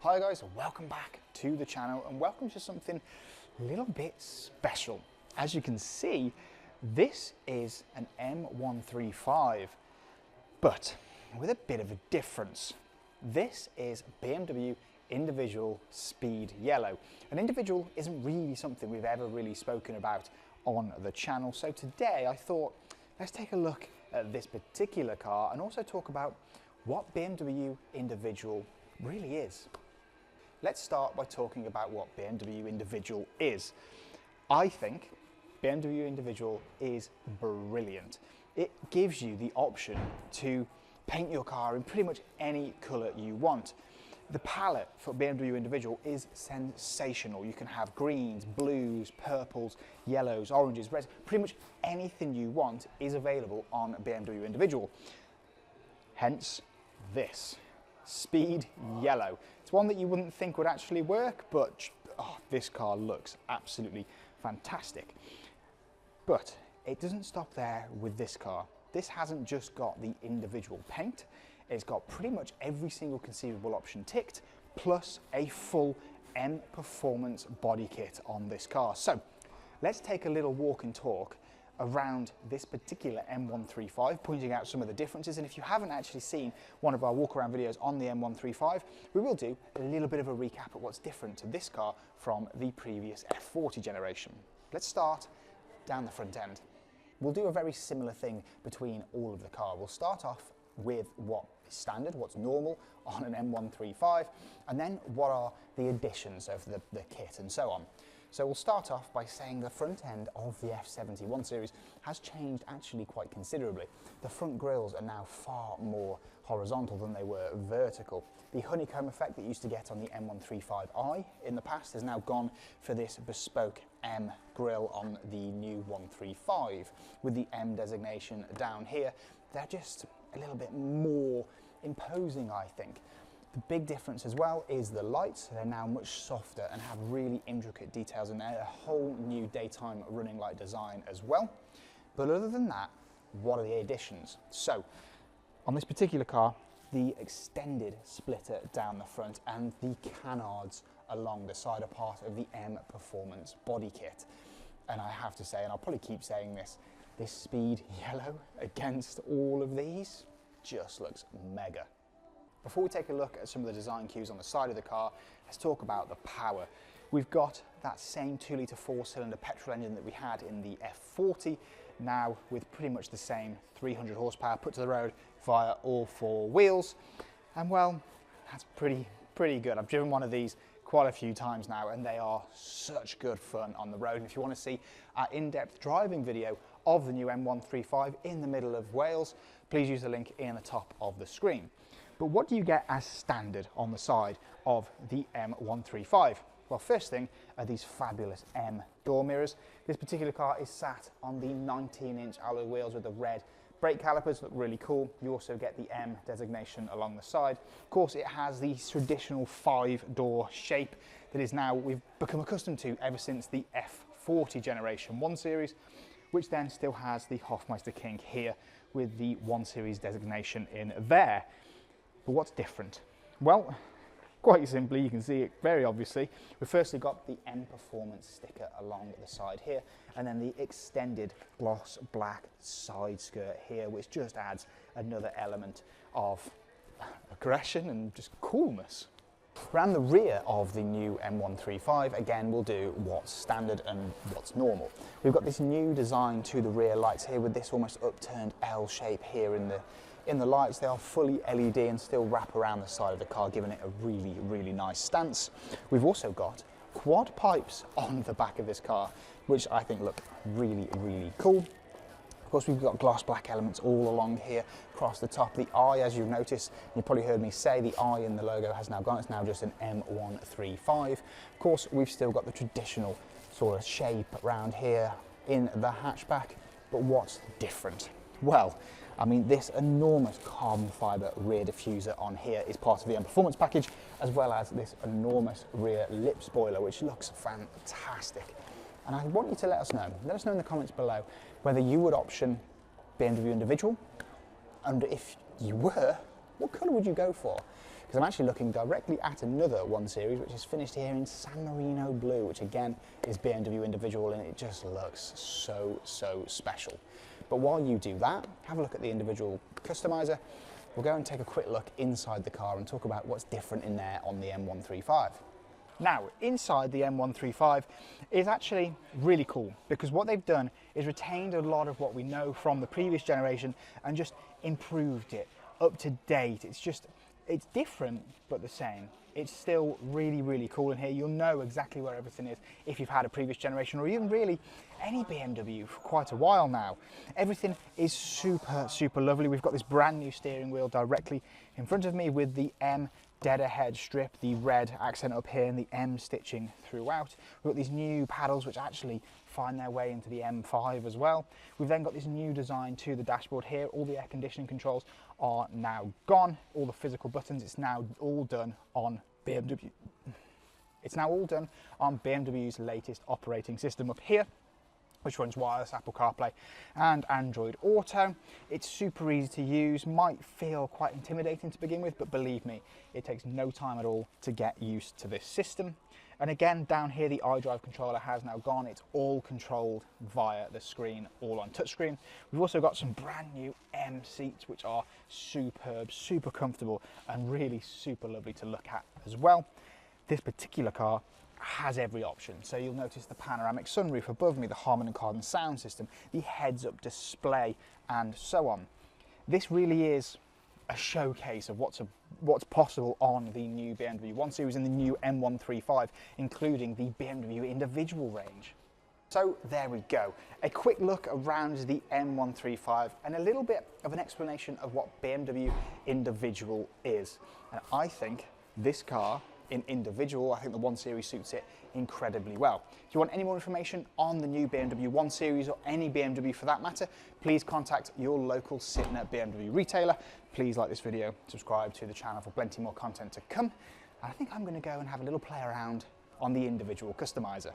Hi guys, welcome back to the channel and welcome to something a little bit special. As you can see, this is an M135, but with a bit of a difference. This is BMW Individual Speed Yellow. An individual isn't really something we've ever really spoken about on the channel, so today I thought let's take a look at this particular car and also talk about what BMW Individual really is. Let's start by talking about what BMW Individual is. I think BMW Individual is brilliant. It gives you the option to paint your car in pretty much any colour you want. The palette for BMW Individual is sensational. You can have greens, blues, purples, yellows, oranges, reds. Pretty much anything you want is available on BMW Individual. Hence this Speed Yellow. It's one that you wouldn't think would actually work, but this car looks absolutely fantastic. But it doesn't stop there with this car. This hasn't just got the individual paint, it's got pretty much every single conceivable option ticked, plus a full M Performance body kit on this car. So let's take a little walk and talk around this particular M135, pointing out some of the differences. And if you haven't actually seen one of our walk around videos on the M135, we will do a little bit of a recap of what's different to this car from the previous F40 generation. Let's start down the front end. We'll do a very similar thing between all of the car. We'll start off with what is standard, what's normal on an M135, and then what are the additions of the kit and so on. So we'll start off by saying the front end of the F70 1 Series has changed actually quite considerably. The front grilles are now far more horizontal than they were vertical. The honeycomb effect that you used to get on the M135i in the past has now gone for this bespoke M grille on the new 135 with the M designation down here. They're just a little bit more imposing, I think. The big difference as well is the lights. They're now much softer and have really intricate details in there, a whole new daytime running light design as well. But other than that, what are the additions? So on this particular car, the extended splitter down the front and the canards along the side are part of the M Performance body kit. And I have to say, and I'll probably keep saying this Speed Yellow against all of these just looks mega. Before we take a look at some of the design cues on the side of the car, let's talk about the power. We've got that same 2-litre 4-cylinder petrol engine that we had in the F40, now with pretty much the same 300 horsepower put to the road via all 4 wheels. And well, that's pretty good. I've driven one of these quite a few times now and they are such good fun on the road. And if you want to see our in-depth driving video of the new M135 in the middle of Wales, please use the link in the top of the screen. But what do you get as standard on the side of the M135? Well, first thing are these fabulous M door mirrors. This particular car is sat on the 19-inch alloy wheels with the red brake calipers, look really cool. You also get the M designation along the side. Of course, it has the traditional 5-door shape that is now we've become accustomed to ever since the F40 generation 1 Series, which then still has the Hofmeister King here with the 1 Series designation in there. But what's different? Well, quite simply, you can see it very obviously. We've firstly got the M Performance sticker along the side here, and then the extended gloss black side skirt here, which just adds another element of aggression and just coolness. Around the rear of the new M135, again, we'll do what's standard and what's normal. We've got this new design to the rear lights here with this almost upturned L shape here in the lights. They are fully LED and still wrap around the side of the car, giving it a really nice stance. We've also got quad pipes on the back of this car, which I think look really cool. Of course, we've got gloss black elements all along here across the top. The I, as you've noticed, you probably heard me say, the I in the logo has now gone. It's now just an M135. Of course, we've still got the traditional sort of shape around here in the hatchback, but what's different? Well, I mean, this enormous carbon fibre rear diffuser on here is part of the M Performance package, as well as this enormous rear lip spoiler, which looks fantastic. And I want you to let us know in the comments below whether you would option BMW Individual, and if you were, what colour would you go for? because I'm actually looking directly at another 1 Series, which is finished here in San Marino blue, which again is BMW individual, and it just looks so, so special. But while you do that, have a look at the individual customizer. We'll go and take a quick look inside the car and talk about what's different in there on the M135. Now, inside the M135 is actually really cool, because what they've done is retained a lot of what we know from the previous generation and just improved it, up to date. It's different, but the same. It's still really, really cool in here. You'll know exactly where everything is if you've had a previous generation, or even really any BMW for quite a while now. Everything is super, super lovely. We've got this brand new steering wheel directly in front of me with the M dead ahead strip, the red accent up here, and the M stitching throughout. We've got these new paddles which actually find their way into the M5 as well. We've then got this new design to the dashboard here. All the air conditioning controls are now gone. All the physical buttons, it's now all done on BMW. It's now all done on BMW's latest operating system up here, which runs wireless Apple CarPlay and Android Auto. It's super easy to use, might feel quite intimidating to begin with, but believe me, it takes no time at all to get used to this system. And again, down here, the iDrive controller has now gone. It's all controlled via the screen, all on touchscreen. We've also got some brand new M seats, which are superb, super comfortable, and really super lovely to look at as well. This particular car has every option. So you'll notice the panoramic sunroof above me, the Harman Kardon sound system, the heads-up display, and so on. This really is a showcase of what's possible on the new BMW 1 Series and the new M135, including the BMW individual range. So there we go, a quick look around the M135 and a little bit of an explanation of what BMW individual is. And I think this car in individual, I think the 1 Series suits it incredibly well. If you want any more information on the new BMW 1 Series or any BMW for that matter, please contact your local Sytner BMW retailer. Please like this video, subscribe to the channel for plenty more content to come. And I think I'm going to go and have a little play around on the individual customizer.